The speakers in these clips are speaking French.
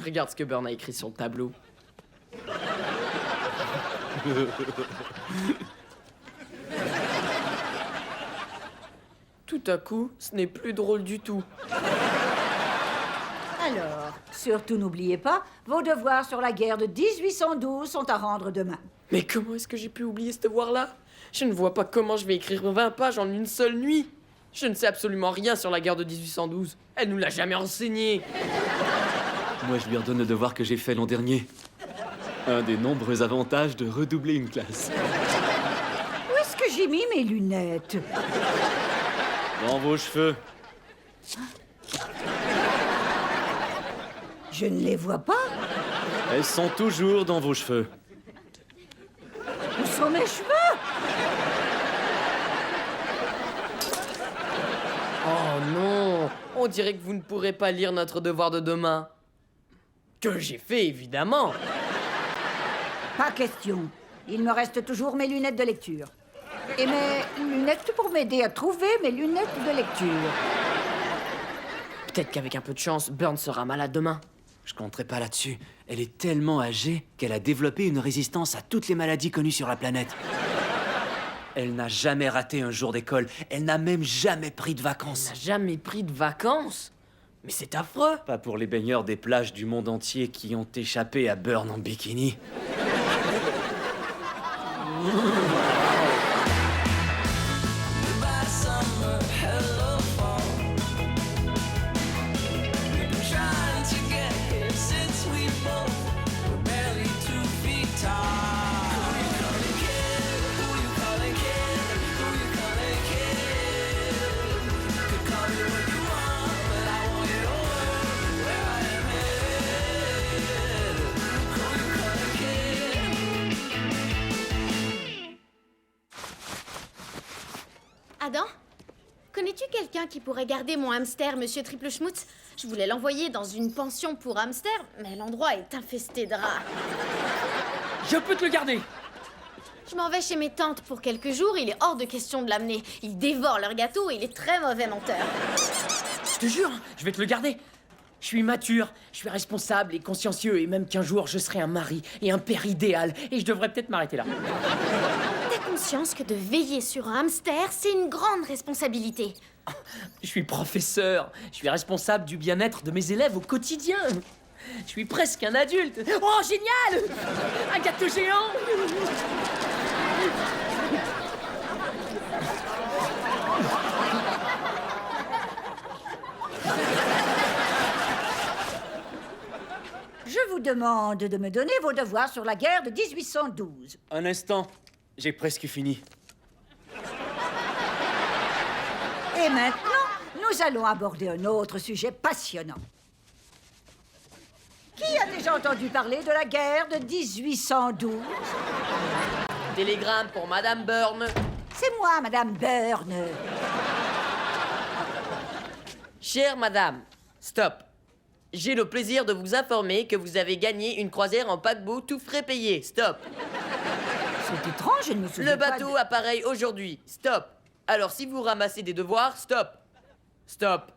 Regarde ce que Burn a écrit sur le tableau. Tout à coup, ce n'est plus drôle du tout. Alors, surtout n'oubliez pas, vos devoirs sur la guerre de 1812 sont à rendre demain. Mais comment est-ce que j'ai pu oublier ce devoir-là? Je ne vois pas comment je vais écrire 20 pages en une seule nuit. Je ne sais absolument rien sur la guerre de 1812. Elle nous l'a jamais enseigné. Moi, je lui redonne le devoir que j'ai fait l'an dernier. Un des nombreux avantages de redoubler une classe. Où est-ce que j'ai mis mes lunettes? Dans vos cheveux. Je ne les vois pas. Elles sont toujours dans vos cheveux. Où sont mes cheveux? Oh non, on dirait que vous ne pourrez pas lire notre devoir de demain. Que j'ai fait, évidemment. Pas question. Il me reste toujours mes lunettes de lecture. Et mes lunettes pour m'aider à trouver mes lunettes de lecture. Peut-être qu'avec un peu de chance, Burn sera malade demain. Je compterai pas là-dessus. Elle est tellement âgée qu'elle a développé une résistance à toutes les maladies connues sur la planète. Elle n'a jamais raté un jour d'école. Elle n'a même jamais pris de On vacances. n'a jamais pris de vacances. Mais c'est affreux. Pas pour les baigneurs des plages du monde entier qui ont échappé à Burn en bikini. Adam, connais-tu quelqu'un qui pourrait garder mon hamster, Monsieur Triple Schmutz? Je voulais l'envoyer dans une pension pour hamsters, mais l'endroit est infesté de rats. Je peux te le garder. Je m'en vais chez mes tantes pour quelques jours, il est hors de question de l'amener. Il dévore leur gâteau et il est très mauvais menteur. Je te jure, je vais te le garder. Je suis mature, je suis responsable et consciencieux, et même qu'un jour je serai un mari et un père idéal, et je devrais peut-être m'arrêter là. T'as conscience que de veiller sur un hamster, c'est une grande responsabilité. Je suis professeur, je suis responsable du bien-être de mes élèves au quotidien. Je suis presque un adulte. Oh, génial! Un gâteau géant! Je vous demande de me donner vos devoirs sur la guerre de 1812. Un instant, j'ai presque fini. Et maintenant, nous allons aborder un autre sujet passionnant. Qui a déjà entendu parler de la guerre de 1812? Télégramme pour Madame Burn. C'est moi, Madame Burn. Chère Madame, stop. J'ai le plaisir de vous informer que vous avez gagné une croisière en paquebot tout frais payé. Stop. C'est étrange, je ne me souviens Le pas bateau appareille aujourd'hui. Stop. Alors si vous ramassez des devoirs, stop. Stop.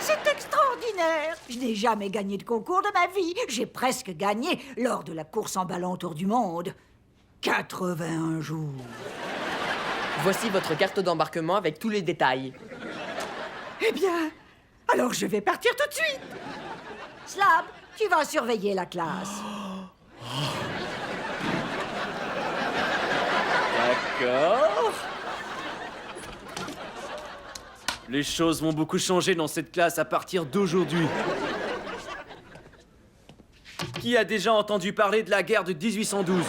C'est extraordinaire. Je n'ai jamais gagné de concours de ma vie. J'ai presque gagné lors de la course en ballon autour du monde. 81 jours. Voici votre carte d'embarquement avec tous les détails. Eh bien, alors je vais partir tout de suite. Slab, tu vas surveiller la classe. D'accord. Les choses vont beaucoup changer dans cette classe à partir d'aujourd'hui. Qui a déjà entendu parler de la guerre de 1812?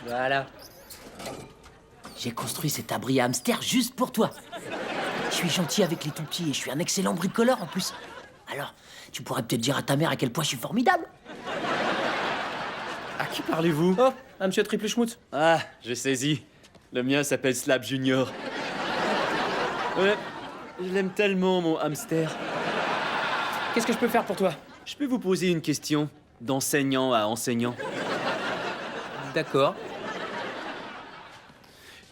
Voilà. J'ai construit cet abri à hamster juste pour toi. Je suis gentil avec les tout-petits et je suis un excellent bricoleur en plus. Alors, tu pourrais peut-être dire à ta mère à quel point je suis formidable. À qui parlez-vous? Oh, à Monsieur Triple Schmutz. Ah, j'ai saisi. Le mien s'appelle Slab Junior. Ouais, je l'aime tellement, mon hamster. Qu'est-ce que je peux faire pour toi? Je peux vous poser une question, d'enseignant à enseignant? D'accord.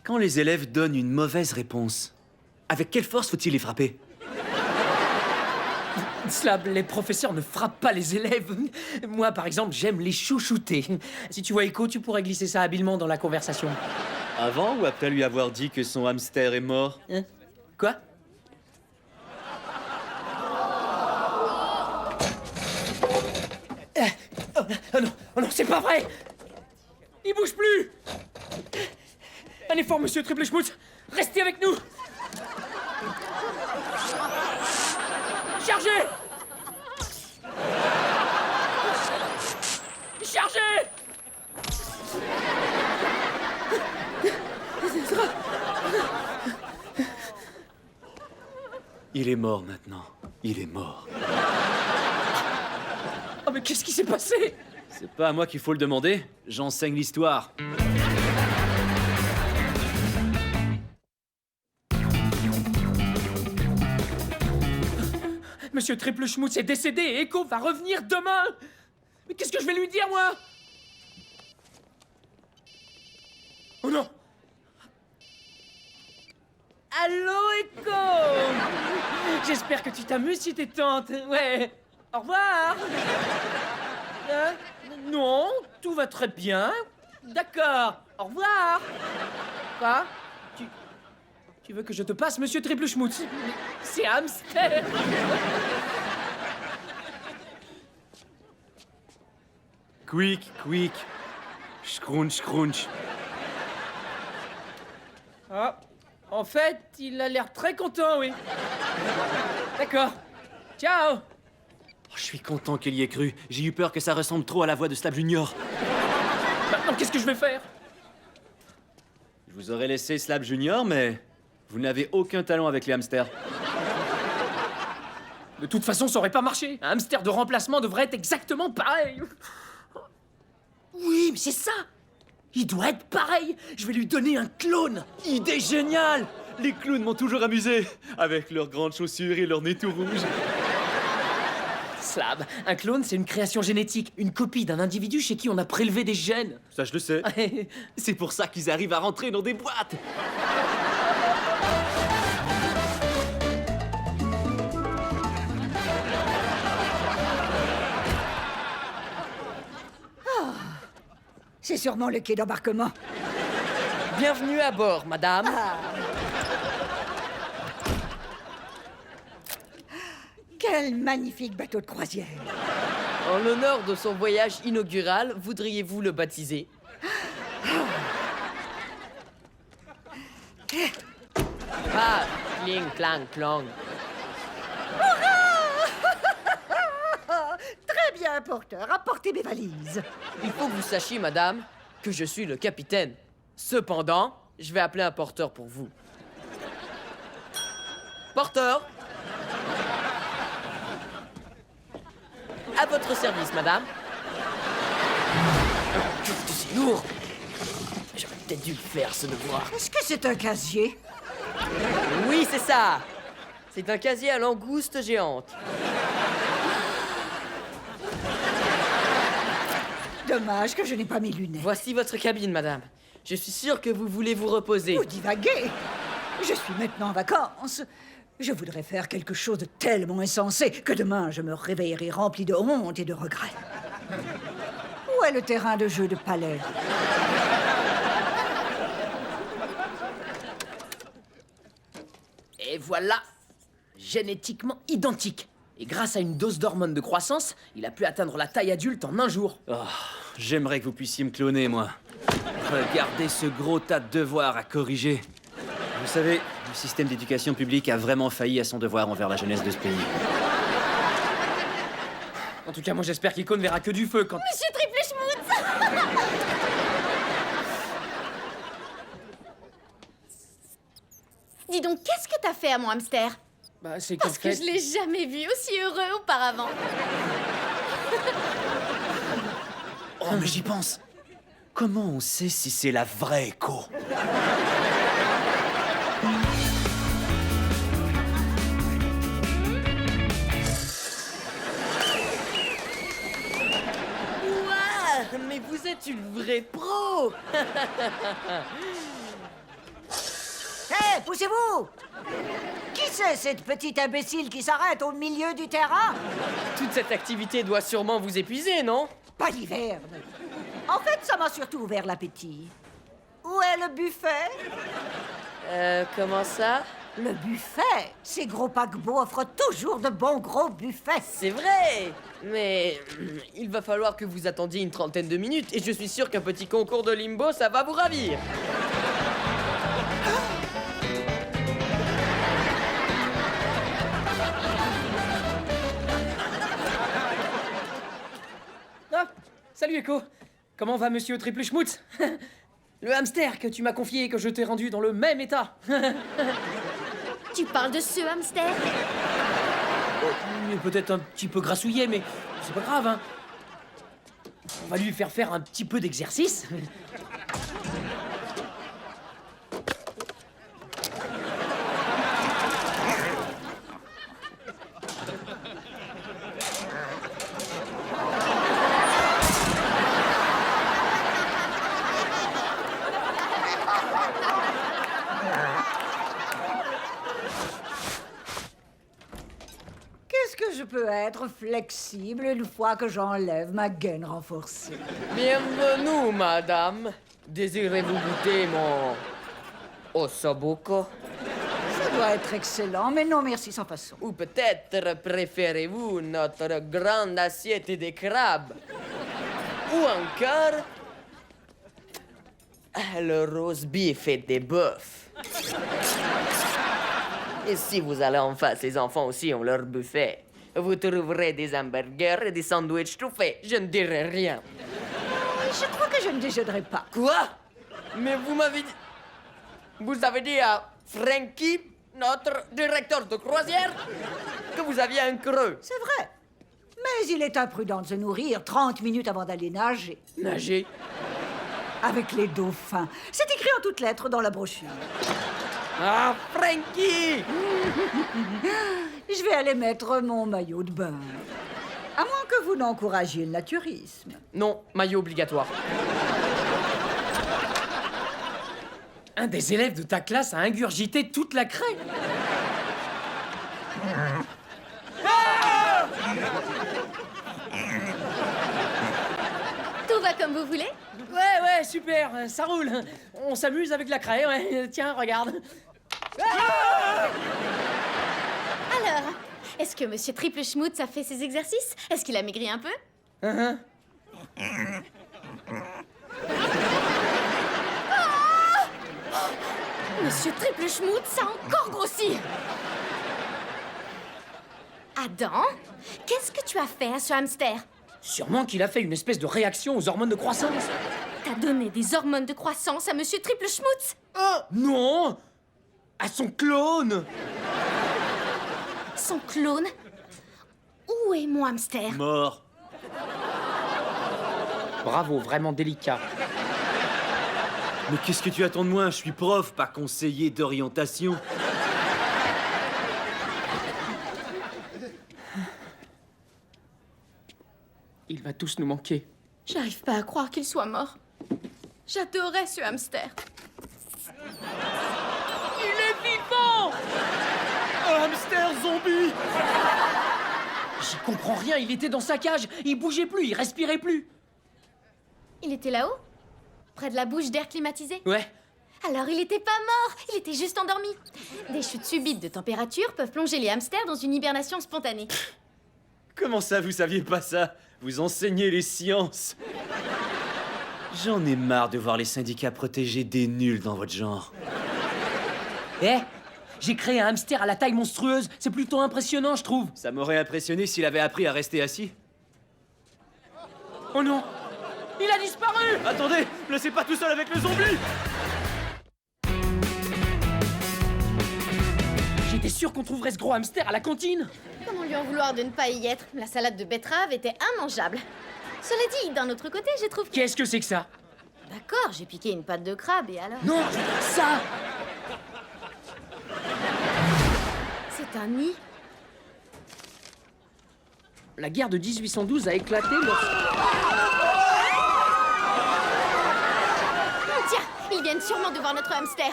Quand les élèves donnent une mauvaise réponse, avec quelle force faut-il les frapper? Slab, les professeurs ne frappent pas les élèves. Moi, par exemple, j'aime les chouchouter. Si tu vois Echo, tu pourrais glisser ça habilement dans la conversation. Avant ou après lui avoir dit que son hamster est mort? Hein? Quoi? Oh non, c'est pas vrai! Il bouge plus! Un effort, monsieur Triple Schmutz! Restez avec nous! Chargez! Chargez! Il est mort maintenant. Il est mort. Oh mais qu'est-ce qui s'est passé? C'est pas à moi qu'il faut le demander. J'enseigne l'histoire. Monsieur Triple Schmutz est décédé et Echo va revenir demain! Mais qu'est-ce que je vais lui dire, moi? Oh non! Allô, Echo! J'espère que tu t'amuses chez tes tantes. Ouais. Au revoir! Non, tout va très bien. D'accord. Au revoir! Quoi? Tu veux que je te passe, monsieur Triple Schmutz? C'est hamster! Quick, quick. Scrunch, scrunch. Ah, en fait, il a l'air très content, oui. D'accord. Ciao! Oh, je suis content qu'il y ait cru. J'ai eu peur que ça ressemble trop à la voix de Slab Junior. Maintenant, qu'est-ce que je vais faire? Je vous aurais laissé Slab Junior, mais vous n'avez aucun talent avec les hamsters. De toute façon, ça aurait pas marché. Un hamster de remplacement devrait être exactement pareil. Oui, mais c'est ça. Il doit être pareil. Je vais lui donner un clone. Idée géniale! Les clowns m'ont toujours amusé, avec leurs grandes chaussures et leur nez tout rouge. Slab, un clone, c'est une création génétique, une copie d'un individu chez qui on a prélevé des gènes. Ça, je le sais. C'est pour ça qu'ils arrivent à rentrer dans des boîtes. C'est sûrement le quai d'embarquement. Bienvenue à bord, madame. Quel magnifique bateau de croisière. En l'honneur de son voyage inaugural, voudriez-vous le baptiser? Ah, cling, clang, clang. Très bien, porteur. Apportez mes valises. Il faut que vous sachiez, madame, que je suis le capitaine. Cependant, je vais appeler un porteur pour vous. Porteur! À votre service, madame. Qu'est-ce que c'est lourd! J'aurais peut-être dû le faire, ce devoir. Est-ce que c'est un casier? Oui, c'est ça! C'est un casier à langouste géante. Dommage que je n'ai pas mes lunettes. Voici votre cabine, madame. Je suis sûr que vous voulez vous reposer. Vous divaguez. Je suis maintenant en vacances. Je voudrais faire quelque chose de tellement insensé que demain je me réveillerai rempli de honte et de regrets. Où est le terrain de jeu de palais? Et voilà, génétiquement identique. Et grâce à une dose d'hormones de croissance, il a pu atteindre la taille adulte en un jour. Oh, j'aimerais que vous puissiez me cloner, moi. Regardez ce gros tas de devoirs à corriger. Vous savez, le système d'éducation publique a vraiment failli à son devoir envers la jeunesse de ce pays. En tout cas, moi j'espère qu'Echo ne verra que du feu quand... Monsieur Triple Schmutz! Dis donc, qu'est-ce que t'as fait à mon hamster? Bah, c'est Parce que je l'ai jamais vu aussi heureux auparavant. Oh, mais j'y pense. Comment on sait si c'est la vraie Echo? mais vous êtes une vraie pro! Hé, poussez-vous! Qui c'est cette petite imbécile qui s'arrête au milieu du terrain? Toute cette activité doit sûrement vous épuiser, non? Pas d'hiverne. En fait, ça m'a surtout ouvert l'appétit. Où est le buffet? Comment ça? Le buffet? Ces gros paquebots offrent toujours de bons gros buffets. C'est vrai! Mais il va falloir que vous attendiez une trentaine de minutes et je suis sûr qu'un petit concours de limbo, ça va vous ravir. Ah, salut Echo. Comment va monsieur Triple Schmutz? Le hamster que tu m'as confié et que je t'ai rendu dans le même état. Tu parles de ce hamster? Il est peut-être un petit peu grassouillet, mais c'est pas grave, hein. On va lui faire un petit peu d'exercice. Qu'est-ce que je peux être flexible une fois que j'enlève ma gaine renforcée? Bienvenue, madame. Désirez-vous goûter mon ossobuco? Ça doit être excellent, mais non merci, sans façon. Ou peut-être préférez-vous notre grande assiette de crabes? Ou encore le roast beef et des bœufs. Et si vous allez en face, les enfants aussi ont leur buffet. Vous trouverez des hamburgers et des sandwichs tout faits. Je ne dirai rien. Je crois que je ne déjeunerai pas. Quoi? Mais vous m'avez dit... Vous avez dit à Frankie, notre directeur de croisière, que vous aviez un creux. C'est vrai. Mais il est imprudent de se nourrir 30 minutes avant d'aller nager. Nager? Avec les dauphins. C'est écrit en toutes lettres dans la brochure. Ah, Frankie! Je vais aller mettre mon maillot de bain. À moins que vous n'encouragiez le naturisme. Non, maillot obligatoire. Un des élèves de ta classe a ingurgité toute la craie. Tout va comme vous voulez? Ouais, super, ça roule. On s'amuse avec la craie, ouais. Tiens, regarde. Alors, est-ce que Monsieur Triple Schmutz a fait ses exercices? Est-ce qu'il a maigri un peu? Monsieur Triple Schmutz a encore grossi! Adam, qu'est-ce que tu as fait à ce hamster? Sûrement qu'il a fait une espèce de réaction aux hormones de croissance. T'as donné des hormones de croissance à Monsieur Triple Schmutz? Oh non! À son clone! Son clone? Où est mon hamster? Mort. Bravo, vraiment délicat. Mais qu'est-ce que tu attends de moi? Je suis prof, pas conseiller d'orientation. Il va tous nous manquer. J'arrive pas à croire qu'il soit mort. J'adorais ce hamster. Il est vivant! Un hamster zombie! J'y comprends rien, il était dans sa cage. Il bougeait plus, il respirait plus. Il était là-haut? Près de la bouche d'air climatisée? Ouais. Alors il était pas mort, il était juste endormi. Des chutes subites de température peuvent plonger les hamsters dans une hibernation spontanée. Comment ça, vous saviez pas ça? Vous enseignez les sciences. J'en ai marre de voir les syndicats protéger des nuls dans votre genre. Eh, j'ai créé un hamster à la taille monstrueuse. C'est plutôt impressionnant, je trouve. Ça m'aurait impressionné s'il avait appris à rester assis. Oh non! Il a disparu! Attendez, ne laissez pas tout seul avec le zombie! J'étais sûr qu'on trouverait ce gros hamster à la cantine. Comment lui en vouloir de ne pas y être? La salade de betterave était immangeable. Cela dit, d'un autre côté, je trouve que... Qu'est-ce que c'est que ça? D'accord, j'ai piqué une patte de crabe et alors... Non, ça! C'est un nid? La guerre de 1812 a éclaté lorsque... avoir notre hamster.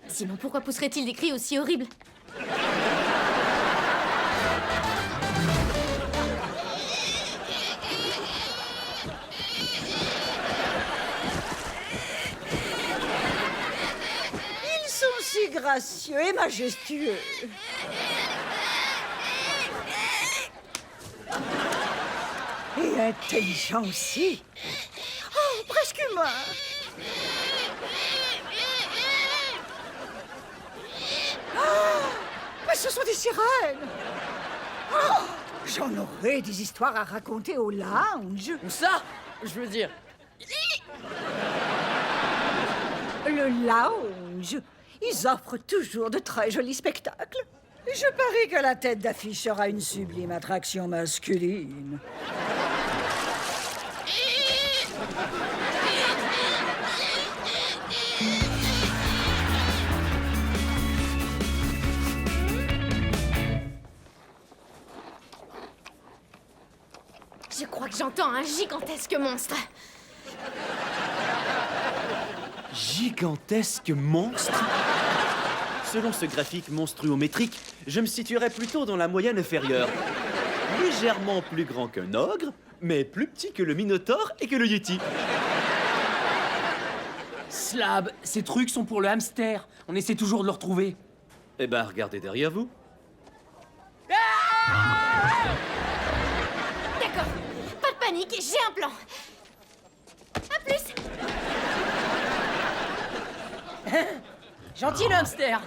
Sinon, pourquoi pousserait-il des cris aussi horribles? Ils sont si gracieux et majestueux. Et intelligents aussi. Oh, presque humains. Mais ce sont des sirènes! Oh, j'en aurais des histoires à raconter au lounge. Où ça? Je veux dire... Le lounge, ils offrent toujours de très jolis spectacles. Je parie que la tête d'affiche sera une sublime attraction masculine. Je crois que j'entends un gigantesque monstre. Gigantesque monstre? Selon ce graphique monstruométrique, je me situerais plutôt dans la moyenne inférieure. Légèrement plus grand qu'un ogre, mais plus petit que le Minotaure et que le Yeti. Slab, ces trucs sont pour le hamster. On essaie toujours de le retrouver. Eh ben, regardez derrière vous. D'accord, pas de panique, j'ai un plan. À plus. Gentil le hamster.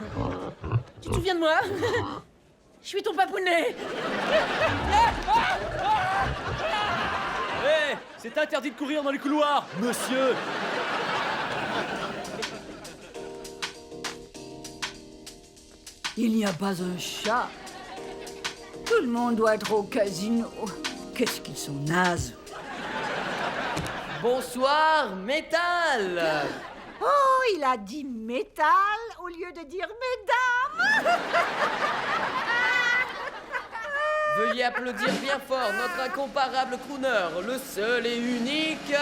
Tu te souviens de moi? Je suis ton papounet. Hé, c'est interdit de courir dans les couloirs, monsieur. Il n'y a pas un chat. Tout le monde doit être au casino. Qu'est-ce qu'ils sont nazes. Bonsoir, métal! Oh, il a dit métal au lieu de dire mesdames. Veuillez applaudir bien fort notre incomparable crooner, le seul et unique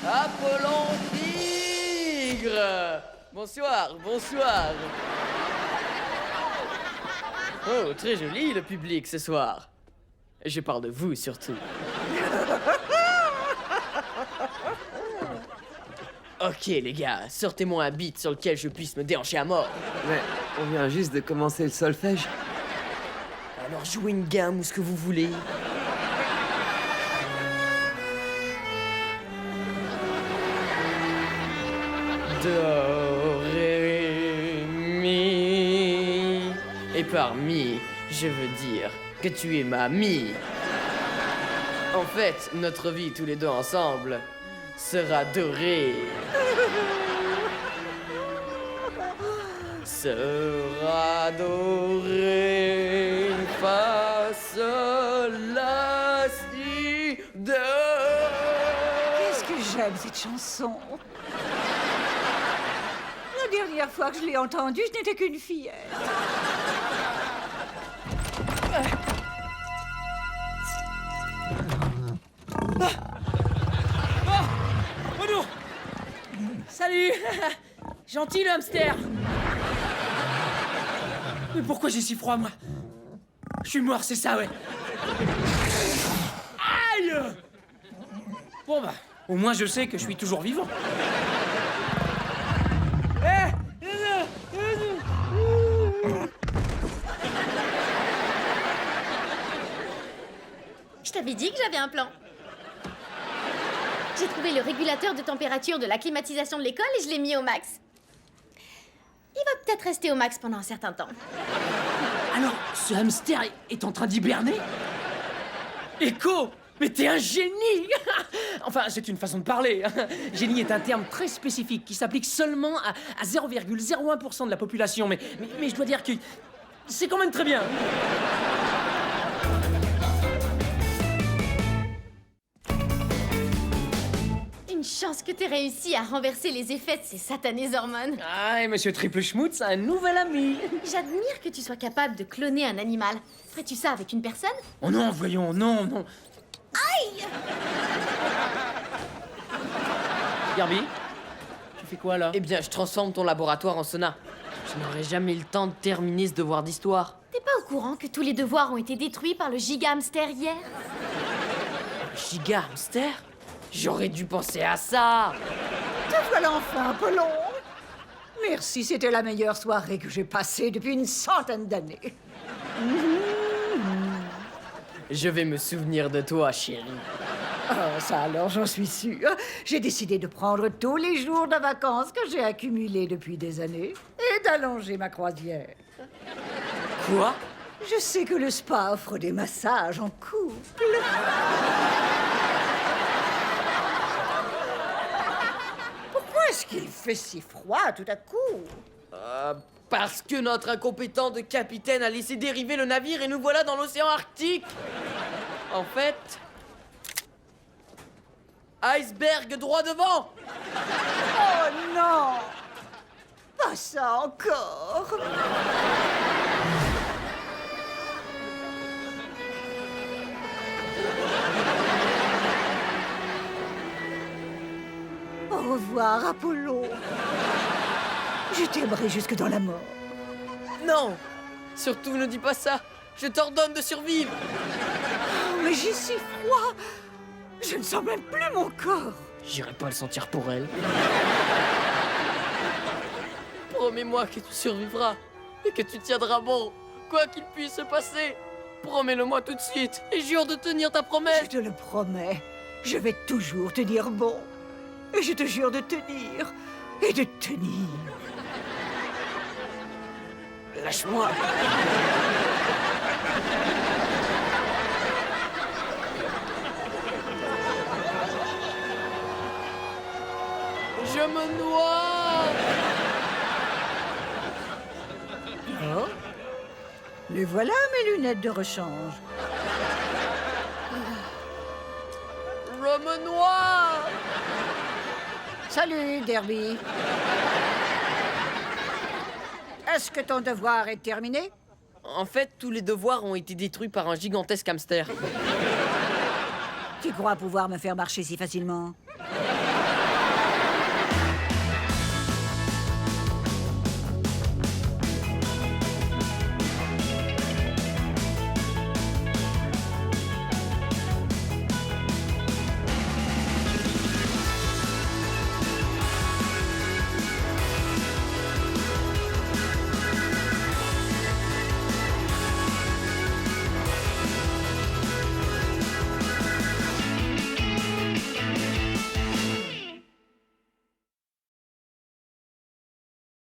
Apollon Tigre! Bonsoir, bonsoir! Oh, très joli le public ce soir. Je parle de vous surtout. Ok les gars, sortez-moi un beat sur lequel je puisse me déhancher à mort. Mais on vient juste de commencer le solfège. Alors jouez une gamme ou ce que vous voulez. Do, ré, mi. Et par mi, je veux dire que tu es ma mi. En fait, notre vie tous les deux ensemble sera dorée. Sera dorée, fa, sol, la, si, do. Qu'est-ce que j'aime cette chanson. La dernière fois que je l'ai entendue, je n'étais qu'une fillette. Oh non! Salut! Gentil le hamster! Mais pourquoi j'ai si froid, moi? Je suis mort, c'est ça, ouais. Aïe! Bon bah, au moins je sais que je suis toujours vivant. Je t'avais dit que j'avais un plan. J'ai trouvé le régulateur de température de la climatisation de l'école et je l'ai mis au max. Il va peut-être rester au max pendant un certain temps. Alors, ce hamster est en train d'hiberner? Écho! Mais t'es un génie! Enfin, c'est une façon de parler. Génie est un terme très spécifique qui s'applique seulement à 0,01% de la population. Mais je dois dire que c'est quand même très bien. Une chance que t'aies réussi à renverser les effets de ces satanées hormones. Ah, et monsieur Triple Schmutz a un nouvel ami. J'admire que tu sois capable de cloner un animal. Ferais-tu ça avec une personne? Oh non, voyons, non, non. Aïe! Garby, tu fais quoi là? Eh bien, je transforme ton laboratoire en sauna. Je n'aurai jamais le temps de terminer ce devoir d'histoire. T'es pas au courant que tous les devoirs ont été détruits par le giga hamster hier? Giga hamster? J'aurais dû penser à ça. Te voilà enfin, Apollon. Merci, c'était la meilleure soirée que j'ai passée depuis une centaine d'années. Je vais me souvenir de toi, chérie. Oh, ça alors, j'en suis sûre. J'ai décidé de prendre tous les jours de vacances que j'ai accumulés depuis des années et d'allonger ma croisière. Quoi? Je sais que le spa offre des massages en couple. Pourquoi est-ce qu'il fait si froid tout à coup? Parce que notre incompétent de capitaine a laissé dériver le navire et nous voilà dans l'océan Arctique. En fait... Iceberg droit devant! Oh non! Pas ça encore! Au revoir, Apollo. Je t'aimerai jusque dans la mort. Non! Surtout ne dis pas ça! Je t'ordonne de survivre! Oh, mais j'ai si froid! Je ne sens même plus mon corps! J'irai pas le sentir pour elle. Promets-moi que tu survivras et que tu tiendras bon, quoi qu'il puisse se passer. Promets-le-moi tout de suite et jure de tenir ta promesse. Je te le promets, je vais toujours te dire bon. Et je te jure de tenir et de tenir. Lâche-moi. Je me noie! Oh, les voilà mes lunettes de rechange. Je me noie! Salut, Derby. Est-ce que ton devoir est terminé? En fait, tous les devoirs ont été détruits par un gigantesque hamster. Tu crois pouvoir me faire marcher si facilement?